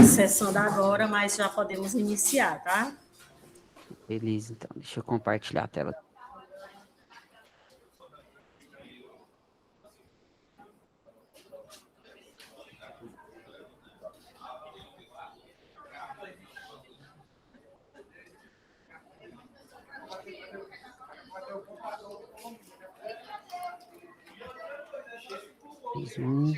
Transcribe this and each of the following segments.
acessando agora, mas já podemos iniciar, tá? Beleza, então. Deixa eu compartilhar a tela. Mais um.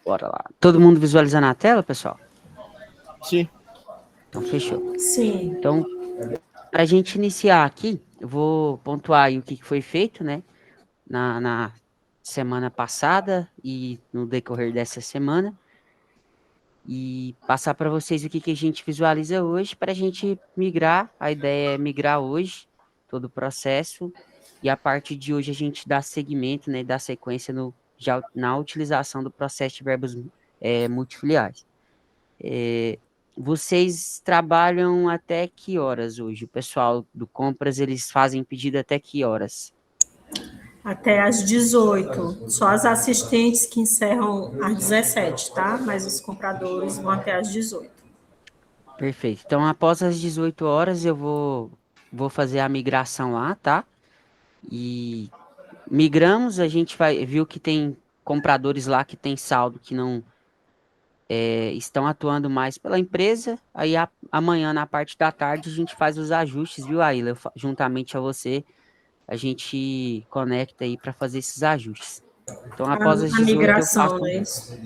Bora lá. Todo mundo visualizando a tela, pessoal? Sim. Então, fechou. Sim. Então, para a gente iniciar aqui, eu vou pontuar aí o que foi feito, né? Na semana passada e no decorrer dessa semana. E passar para vocês o que a gente visualiza hoje para a gente migrar. A ideia é migrar hoje, todo o processo. E a partir de hoje a gente dá seguimento, né? Dá sequência na utilização do processo de verbos multifiliares. Vocês trabalham até que horas hoje? O pessoal do compras, eles fazem pedido até que horas? Até às 18. Só as assistentes que encerram às 17, tá? Mas os compradores vão até às 18. Perfeito. Então, após as 18 horas, eu vou fazer a migração lá, tá? E migramos, a gente viu que tem compradores lá que tem saldo que não estão atuando mais pela empresa. Aí amanhã, na parte da tarde, a gente faz os ajustes, viu, Aila? Juntamente a você, a gente conecta aí para fazer esses ajustes. Então, após as A 18 eu migração, faço não é isso?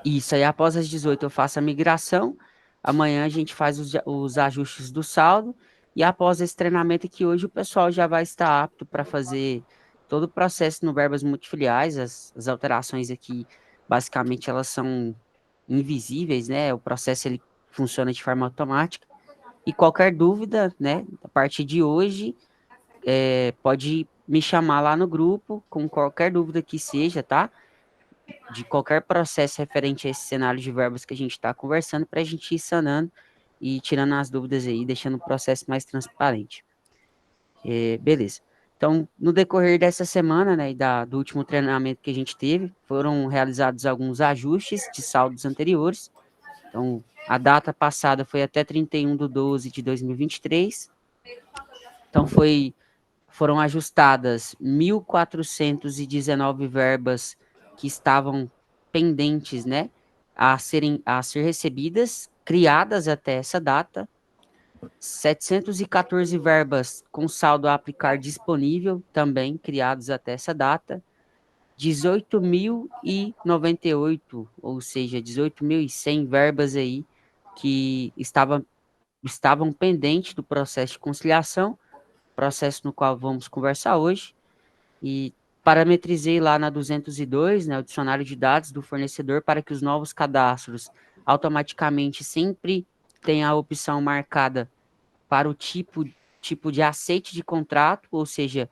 isso. Aí, após as 18 eu faço a migração. Amanhã a gente faz os ajustes do saldo. E após esse treinamento aqui hoje, o pessoal já vai estar apto para fazer todo o processo no Verbas Multifiliais. As alterações aqui, basicamente, elas são invisíveis, né? O processo ele funciona de forma automática. E qualquer dúvida, né, a partir de hoje, pode me chamar lá no grupo com qualquer dúvida que seja, tá? De qualquer processo referente a esse cenário de verbos que a gente está conversando, para a gente ir sanando e tirando as dúvidas aí, deixando o processo mais transparente. Beleza. Então, no decorrer dessa semana, né, e do último treinamento que a gente teve, foram realizados alguns ajustes de saldos anteriores. Então, a data passada foi até 31/12/2023. Então, foram ajustadas 1.419 verbas que estavam pendentes, né, a ser recebidas, criadas até essa data, 714 verbas com saldo a aplicar disponível, também criados até essa data, 18.098, ou seja, 18.100 verbas aí que estavam pendentes do processo de conciliação, processo no qual vamos conversar hoje, e parametrizei lá na 202, né, o dicionário de dados do fornecedor, para que os novos cadastros automaticamente sempre tenham a opção marcada para o tipo de aceite de contrato, ou seja,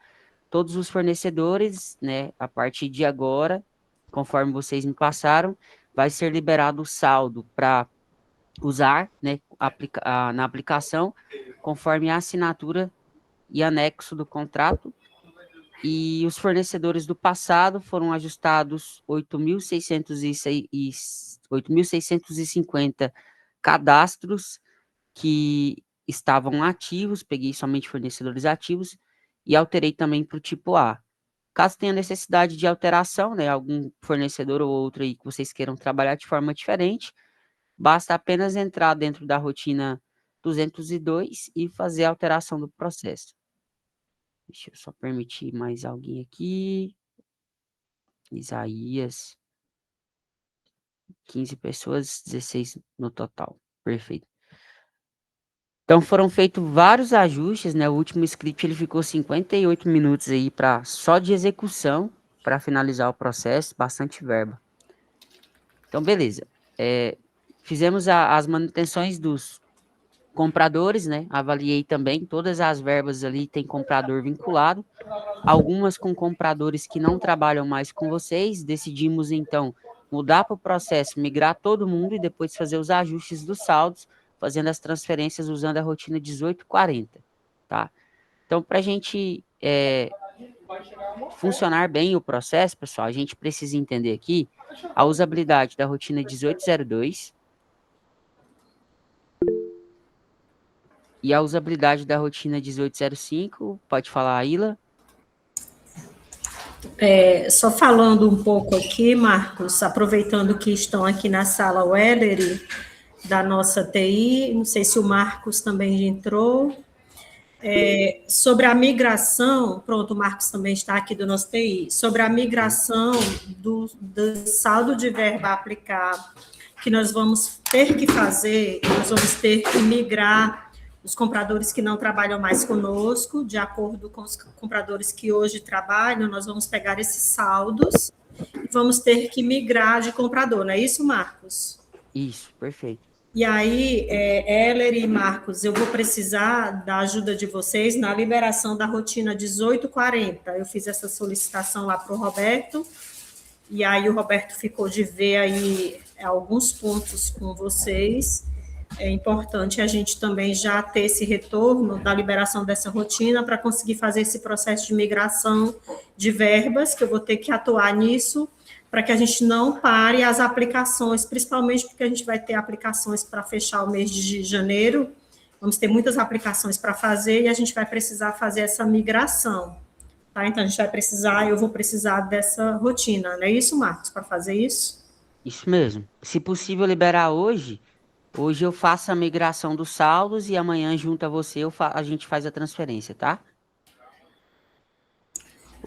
todos os fornecedores, né, a partir de agora, conforme vocês me passaram, vai ser liberado o saldo para usar, né, na aplicação, conforme a assinatura e anexo do contrato. E os fornecedores do passado foram ajustados 8.650 cadastros que estavam ativos, peguei somente fornecedores ativos e alterei também para o tipo A. Caso tenha necessidade de alteração, né, algum fornecedor ou outro aí que vocês queiram trabalhar de forma diferente, basta apenas entrar dentro da rotina 202 e fazer a alteração do processo. Deixa eu só permitir mais alguém aqui. Isaías. 15 pessoas, 16 no total. Perfeito. Então foram feitos vários ajustes, né? O último script ele ficou 58 minutos aí só de execução para finalizar o processo, bastante verba. Então beleza. Fizemos as manutenções dos compradores, né? Avaliei também, todas as verbas ali tem comprador vinculado, algumas com compradores que não trabalham mais com vocês, decidimos então mudar para o processo, migrar todo mundo e depois fazer os ajustes dos saldos, fazendo as transferências usando a rotina 1840, tá? Então, para a gente funcionar bem o processo, pessoal, a gente precisa entender aqui a usabilidade da rotina 1802 e a usabilidade da rotina 1805. Pode falar, Ila? Só falando um pouco aqui, Marcos, aproveitando que estão aqui na sala o Ellery, da nossa TI, não sei se o Marcos também entrou, sobre a migração, pronto, o Marcos também está aqui do nosso TI, sobre a migração do saldo de verba a aplicar, que nós vamos ter que fazer, nós vamos ter que migrar os compradores que não trabalham mais conosco, de acordo com os compradores que hoje trabalham, nós vamos pegar esses saldos e vamos ter que migrar de comprador, não é isso, Marcos? Isso, perfeito. E aí, Heller e Marcos, eu vou precisar da ajuda de vocês na liberação da rotina 1840. Eu fiz essa solicitação lá para o Roberto, e aí o Roberto ficou de ver aí alguns pontos com vocês. É importante a gente também já ter esse retorno da liberação dessa rotina para conseguir fazer esse processo de migração de verbas, que eu vou ter que atuar nisso, para que a gente não pare as aplicações, principalmente porque a gente vai ter aplicações para fechar o mês de janeiro, vamos ter muitas aplicações para fazer e a gente vai precisar fazer essa migração. Tá? Então, a gente vai precisar, eu vou precisar dessa rotina, não é isso, Marcos, para fazer isso? Isso mesmo. Se possível liberar hoje, hoje eu faço a migração dos saldos e amanhã, junto a você, a gente faz a transferência, tá?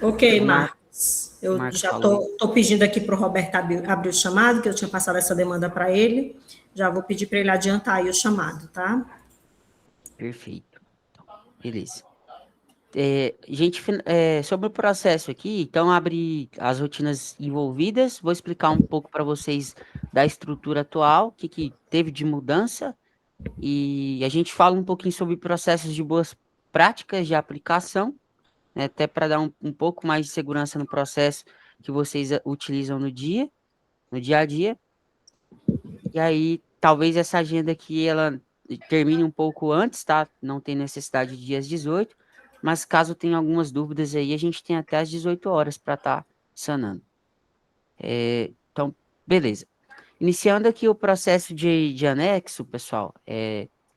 Ok, O, Mar... Marcos. o Eu Marcos já falou aí. estou pedindo aqui para o Roberto abrir o chamado, que eu tinha passado essa demanda para ele. Já vou pedir para ele adiantar aí o chamado, tá? Perfeito. Então, beleza. Gente, sobre o processo aqui, então abri as rotinas envolvidas, vou explicar um pouco para vocês da estrutura atual, o que teve de mudança, e a gente fala um pouquinho sobre processos de boas práticas de aplicação, né, até para dar um pouco mais de segurança no processo que vocês utilizam no dia a dia. E aí, talvez essa agenda aqui, ela termine um pouco antes, tá? Não tem necessidade de dias 18, mas caso tenha algumas dúvidas aí, a gente tem até as 18 horas para estar sanando. Então, beleza. Iniciando aqui o processo de anexo, pessoal,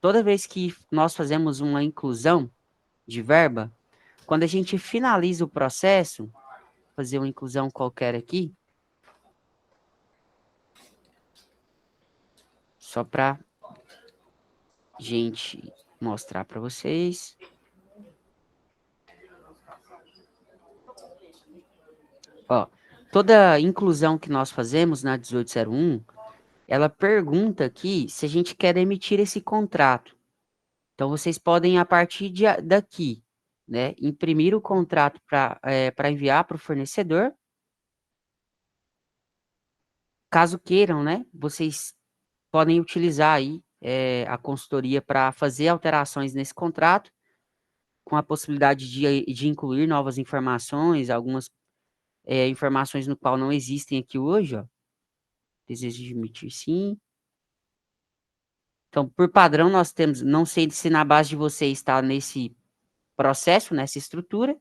toda vez que nós fazemos uma inclusão de verba, quando a gente finaliza o processo, fazer uma inclusão qualquer aqui, só para gente mostrar para vocês. Ó, toda inclusão que nós fazemos na 1801, ela pergunta aqui se a gente quer emitir esse contrato. Então, vocês podem, a partir daqui, né, imprimir o contrato para enviar para o fornecedor. Caso queiram, né, vocês podem utilizar aí a consultoria para fazer alterações nesse contrato, com a possibilidade de incluir novas informações, algumas informações no qual não existem aqui hoje, ó. Desejo admitir sim. Então, por padrão, nós temos, não sei se na base de vocês está nesse processo, nessa estrutura,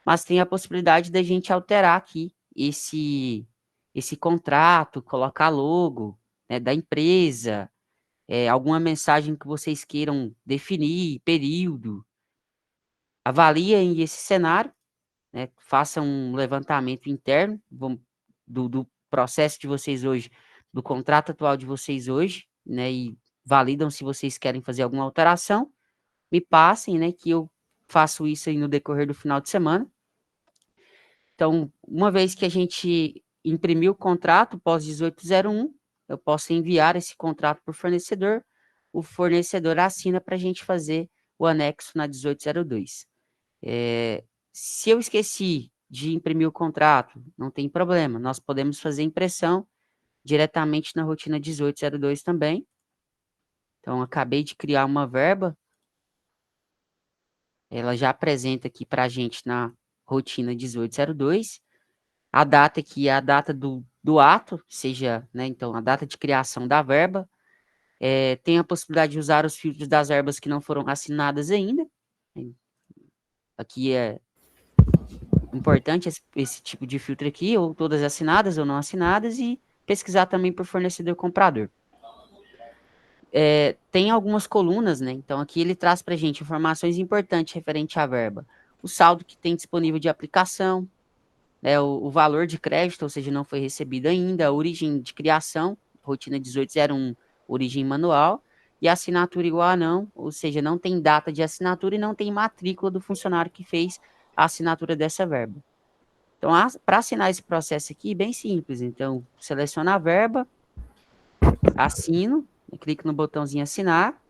mas tem a possibilidade da gente alterar aqui esse contrato, colocar logo, né, da empresa, alguma mensagem que vocês queiram definir, período. Avaliem esse cenário, né, façam um levantamento interno do processo de vocês hoje, do contrato atual de vocês hoje, né, e validam se vocês querem fazer alguma alteração, me passem, né, que eu faço isso aí no decorrer do final de semana. Então, uma vez que a gente imprimiu o contrato pós 1801, eu posso enviar esse contrato para o fornecedor assina para a gente fazer o anexo na 1802. Se eu esqueci de imprimir o contrato, não tem problema, nós podemos fazer impressão diretamente na rotina 1802 também. Então, acabei de criar uma verba, ela já apresenta aqui para a gente na rotina 1802. A data aqui é a data do ato, seja, né, então, a data de criação da verba. Tem a possibilidade de usar os filtros das verbas que não foram assinadas ainda. Aqui é importante esse tipo de filtro aqui, ou todas assinadas ou não assinadas, e pesquisar também por fornecedor comprador. Tem algumas colunas, né? Então aqui ele traz para a gente informações importantes referente à verba. O saldo que tem disponível de aplicação, né? O valor de crédito, ou seja, não foi recebido ainda, a origem de criação, rotina 1801, origem manual, e a assinatura igual a não, ou seja, não tem data de assinatura e não tem matrícula do funcionário que fez a assinatura dessa verba. Então, para assinar esse processo aqui, bem simples. Então, seleciono a verba, assino, clico no botãozinho assinar,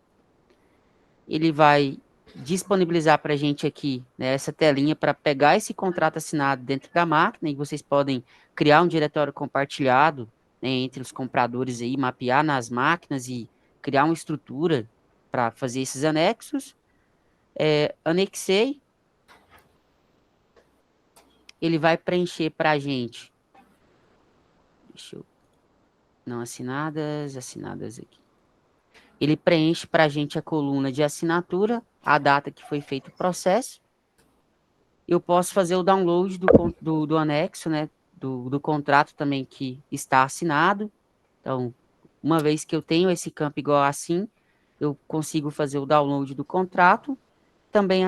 ele vai disponibilizar para a gente aqui, né, essa telinha para pegar esse contrato assinado dentro da máquina, e vocês podem criar um diretório compartilhado, né, entre os compradores aí, mapear nas máquinas e criar uma estrutura para fazer esses anexos. Anexei, ele vai preencher para a gente. Deixa eu... Não assinadas, assinadas aqui. Ele preenche para a gente a coluna de assinatura, a data que foi feito o processo. Eu posso fazer o download do anexo, né? Do contrato também que está assinado. Então, uma vez que eu tenho esse campo igual assim, eu consigo fazer o download do contrato, também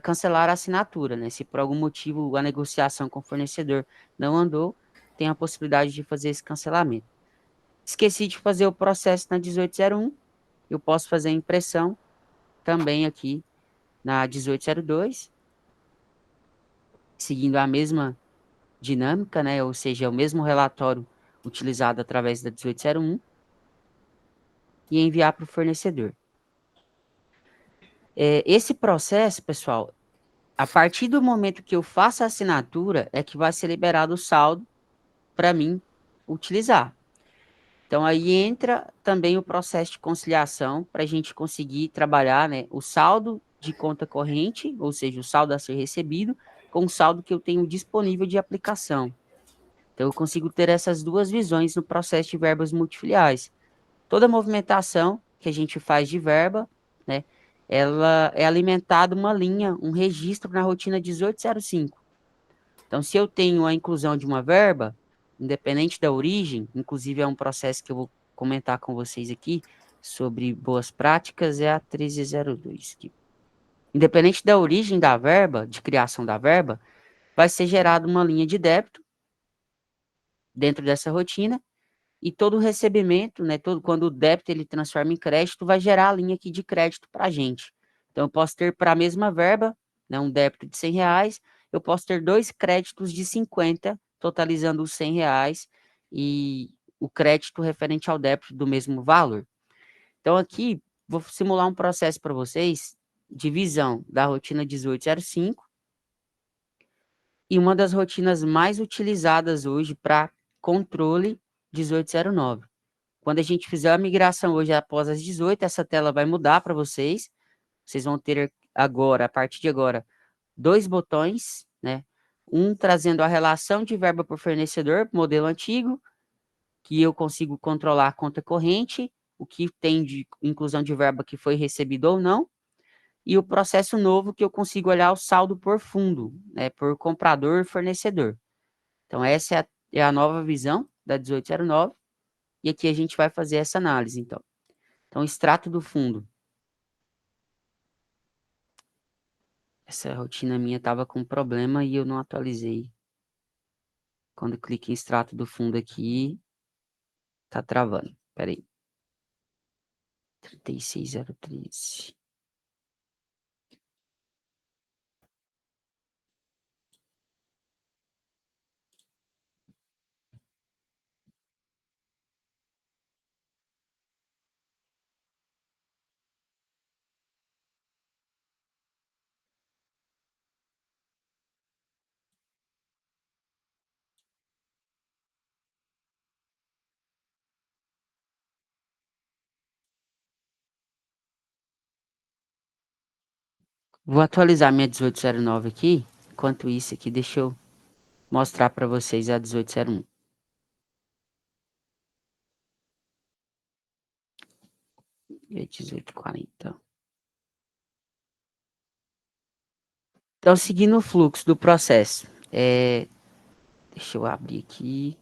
cancelar a assinatura, né? Se por algum motivo a negociação com o fornecedor não andou, tem a possibilidade de fazer esse cancelamento. Esqueci de fazer o processo na 1801, eu posso fazer a impressão também aqui na 1802, seguindo a mesma dinâmica, né? Ou seja, é o mesmo relatório utilizado através da 1801 e enviar para o fornecedor. Esse processo, pessoal, a partir do momento que eu faço a assinatura, é que vai ser liberado o saldo para mim utilizar. Então, aí entra também o processo de conciliação para a gente conseguir trabalhar, né, o saldo de conta corrente, ou seja, o saldo a ser recebido, com o saldo que eu tenho disponível de aplicação. Então, eu consigo ter essas duas visões no processo de verbas multifiliais. Toda movimentação que a gente faz de verba, né, ela é alimentada uma linha, um registro na rotina 1805. Então, se eu tenho a inclusão de uma verba, independente da origem, inclusive é um processo que eu vou comentar com vocês aqui sobre boas práticas, é a 1302. Independente da origem da verba, de criação da verba, vai ser gerada uma linha de débito dentro dessa rotina, e todo o recebimento, né, quando o débito ele transforma em crédito, vai gerar a linha aqui de crédito para a gente. Então, eu posso ter para a mesma verba, né, um débito de R$ 100, eu posso ter dois créditos de 50, totalizando os R$ 100 e o crédito referente ao débito do mesmo valor. Então, aqui, vou simular um processo para vocês, divisão da rotina 1805, e uma das rotinas mais utilizadas hoje para controle 1809. Quando a gente fizer a migração hoje após as 18, essa tela vai mudar para vocês. Vocês vão ter agora, a partir de agora, dois botões, né? Um trazendo a relação de verba por fornecedor, modelo antigo, que eu consigo controlar a conta corrente, o que tem de inclusão de verba que foi recebido ou não, e o processo novo que eu consigo olhar o saldo por fundo, né? Por comprador e fornecedor. Então, essa é a nova visão da 1809, e aqui a gente vai fazer essa análise, então. Então, extrato do fundo. Essa rotina minha estava com problema e eu não atualizei. Quando eu clico em extrato do fundo aqui, tá travando. Espera aí. 36013. Vou atualizar minha 1809 aqui. Enquanto isso aqui, deixa eu mostrar para vocês a 1801. E a 1840. Então, seguindo o fluxo do processo. Deixa eu abrir aqui.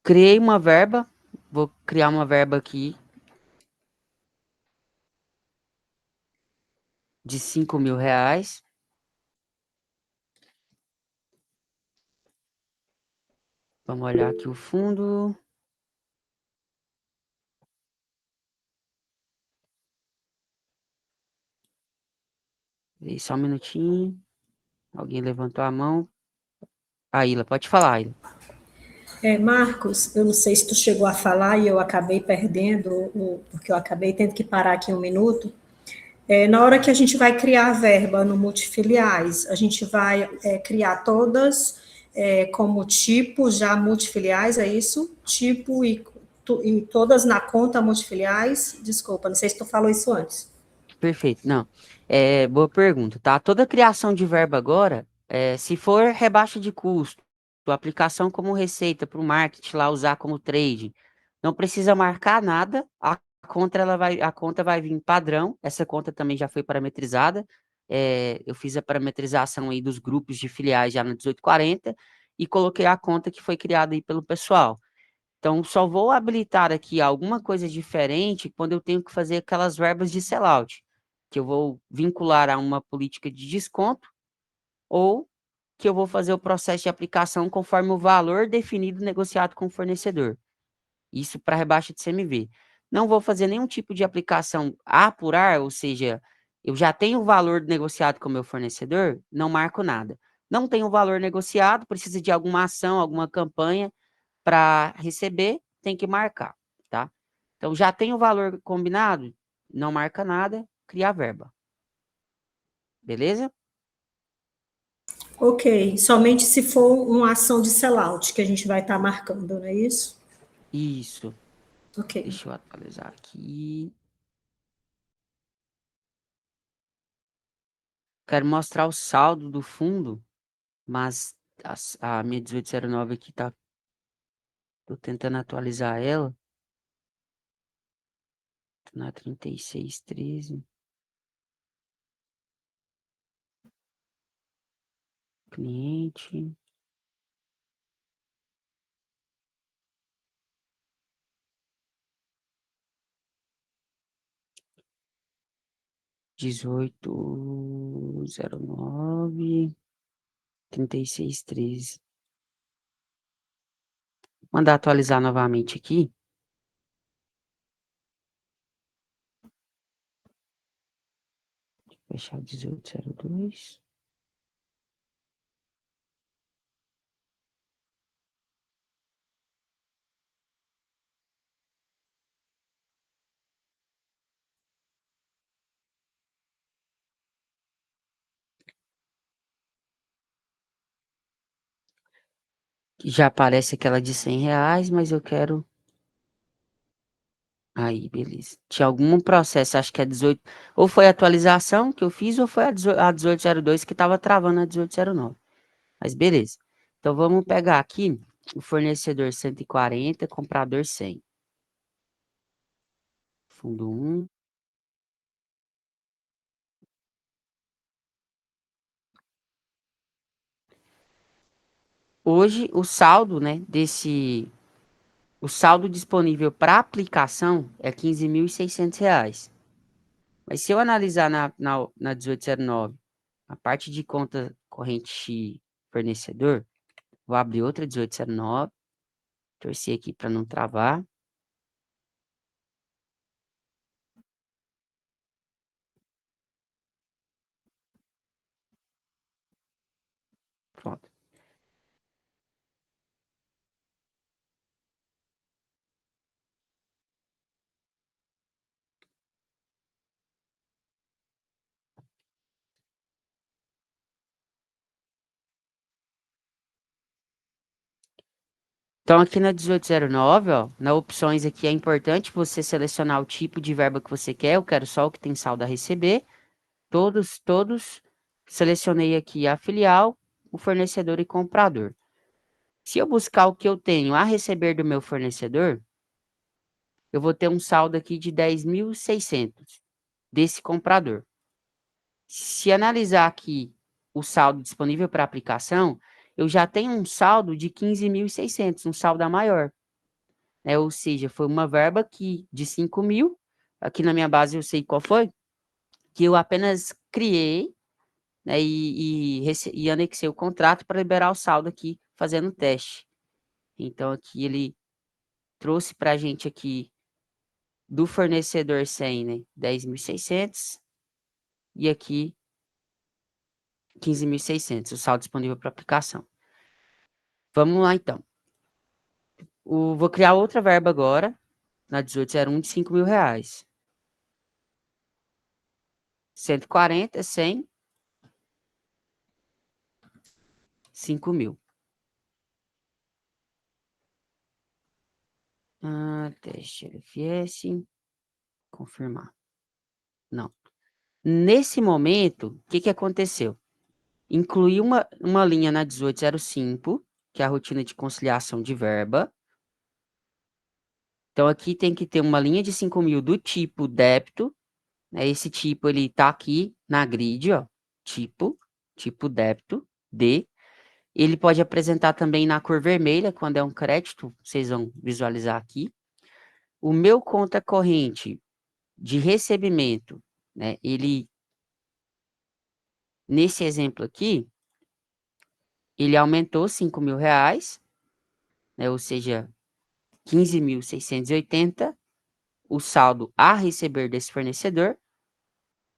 Criei uma verba. Vou criar uma verba aqui de R$ 5.000. Vamos olhar aqui o fundo. E só um minutinho. Alguém levantou a mão. A Ilha, pode falar, Ilha. Marcos, eu não sei se tu chegou a falar e eu acabei perdendo, porque eu acabei tendo que parar aqui um minuto. Na hora que a gente vai criar a verba no multifiliais, a gente vai criar todas como tipo já multifiliais, é isso? Tipo e todas na conta multifiliais? Desculpa, não sei se tu falou isso antes. Perfeito. Não. Boa pergunta, tá? Toda criação de verba agora, se for rebaixa de custo, aplicação como receita para o marketing lá usar como trade, não precisa marcar nada. A conta vai vir padrão. Essa conta também já foi parametrizada. Eu fiz a parametrização aí dos grupos de filiais já no 1840 e coloquei a conta que foi criada aí pelo pessoal. Então, só vou habilitar aqui alguma coisa diferente quando eu tenho que fazer aquelas verbas de sellout, que eu vou vincular a uma política de desconto ou que eu vou fazer o processo de aplicação conforme o valor definido negociado com o fornecedor. Isso para rebaixa de CMV. Não vou fazer nenhum tipo de aplicação a apurar, ou seja, eu já tenho o valor negociado com o meu fornecedor, não marco nada. Não tenho o valor negociado, precisa de alguma ação, alguma campanha, para receber, tem que marcar, tá? Então, já tem o valor combinado, não marca nada, cria a verba. Beleza? Ok, somente se for uma ação de sellout que a gente vai estar marcando, não é isso? Isso. Ok. Deixa eu atualizar aqui. Quero mostrar o saldo do fundo, mas a minha 1809 aqui tá. Tô tentando atualizar ela. Tô na 3613. Cliente. Dezoito zero nove 3613. Mandar atualizar novamente aqui. Fechar 1802. Que já aparece aquela de R$ 100, mas eu quero. Aí, beleza. Tinha algum processo, acho que é 18. Ou foi a atualização que eu fiz, ou foi a 1802 que estava travando a 1809. Mas beleza. Então vamos pegar aqui o fornecedor 140, comprador 100. Fundo um. Hoje, o saldo, né, o saldo disponível para aplicação é R$ 15.600. Mas se eu analisar na 1809, a parte de conta corrente fornecedor, vou abrir outra 1809, torcer aqui para não travar. Pronto. Então, aqui na 1809, ó, na opções aqui é importante você selecionar o tipo de verba que você quer. Eu quero só o que tem saldo a receber. Todos. Selecionei aqui a filial, o fornecedor e comprador. Se eu buscar o que eu tenho a receber do meu fornecedor, eu vou ter um saldo aqui de 10.600 desse comprador. Se analisar aqui o saldo disponível para aplicação, eu já tenho um saldo de 15.600, um saldo a maior. Né? Ou seja, foi uma verba aqui de 5.000, aqui na minha base eu sei qual foi, que eu apenas criei, né, e anexei o contrato para liberar o saldo aqui, fazendo o teste. Então, aqui ele trouxe para a gente aqui do fornecedor 100, né, 10.600 e aqui 15.600, o saldo disponível para aplicação. Vamos lá, então. Vou criar outra verba agora, na 1801, de 5.000 reais. 140, 100, 5.000. Teste LFS, confirmar. Não. Nesse momento, o que aconteceu? Incluí uma linha na 1805, que é a rotina de conciliação de verba. Então, aqui tem que ter uma linha de 5.000 do tipo débito, né? Esse tipo, ele tá aqui na grid, ó. Tipo débito, D. Ele pode apresentar também na cor vermelha, quando é um crédito, vocês vão visualizar aqui. O meu conta corrente de recebimento, né? Nesse exemplo aqui, ele aumentou 5.000 reais, né? Ou seja, 15.680 o saldo a receber desse fornecedor,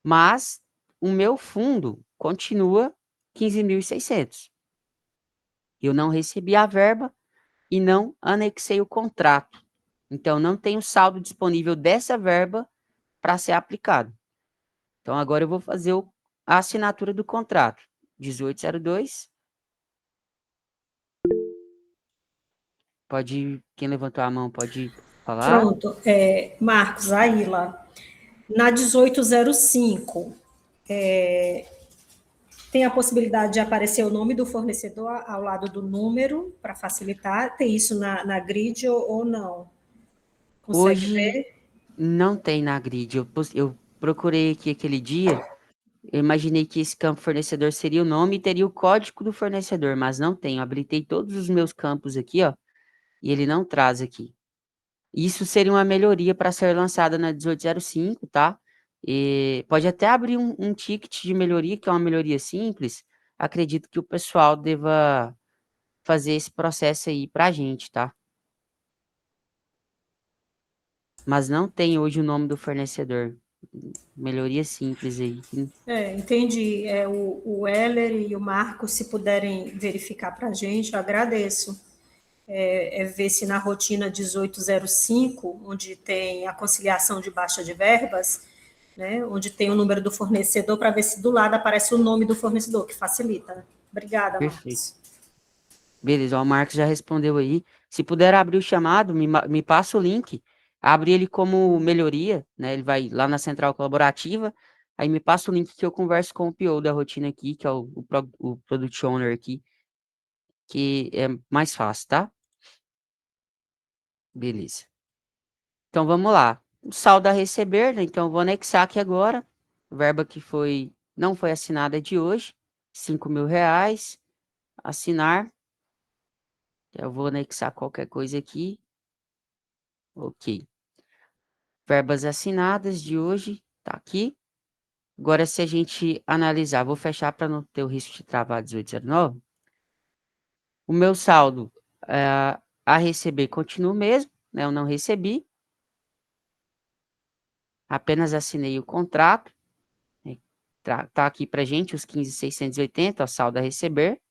mas o meu fundo continua 15.600. Eu não recebi a verba e não anexei o contrato. Então, não tenho saldo disponível dessa verba para ser aplicado. Então, agora eu vou fazer a assinatura do contrato. 1802. Quem levantou a mão pode falar. Pronto, Marcos, Aila, na 1805, tem a possibilidade de aparecer o nome do fornecedor ao lado do número, para facilitar? Tem isso na grid ou não? Consegue Hoje ver? não tem na grid. Eu procurei aqui aquele dia. Eu imaginei que esse campo fornecedor seria o nome e teria o código do fornecedor, mas não tem. Eu habilitei todos os meus campos aqui, ó, e ele não traz aqui. Isso seria uma melhoria para ser lançada na 1805, tá? E pode até abrir um ticket de melhoria, que é uma melhoria simples. Acredito que o pessoal deva fazer esse processo aí para a gente, tá? Mas não tem hoje o nome do fornecedor. Melhoria simples aí. Entendi. O Heller e o Marcos, se puderem verificar para a gente, eu agradeço. Ver se na rotina 1805, onde tem a conciliação de baixa de verbas, né, onde tem o número do fornecedor, para ver se do lado aparece o nome do fornecedor, que facilita. Né? Obrigada, Perfeito. Marcos. Beleza, ó, o Marcos já respondeu aí. Se puder abrir o chamado, me passa o link. Abre ele como melhoria, né? Ele vai lá na central colaborativa. Aí me passa o link que eu converso com o PO da rotina aqui, que é o Product Owner aqui, que é mais fácil, tá? Beleza. Então vamos lá. O saldo a receber, né? Então eu vou anexar aqui agora. Verba que não foi assinada de hoje. 5.000 reais. Assinar. Eu vou anexar qualquer coisa aqui. Ok. Verbas assinadas de hoje, tá aqui. Agora, se a gente analisar, vou fechar para não ter o risco de travar 1809. O meu saldo a receber continua o mesmo, né? Eu não recebi, apenas assinei o contrato. Né? Tá aqui para gente os 15.680, ó, saldo a receber.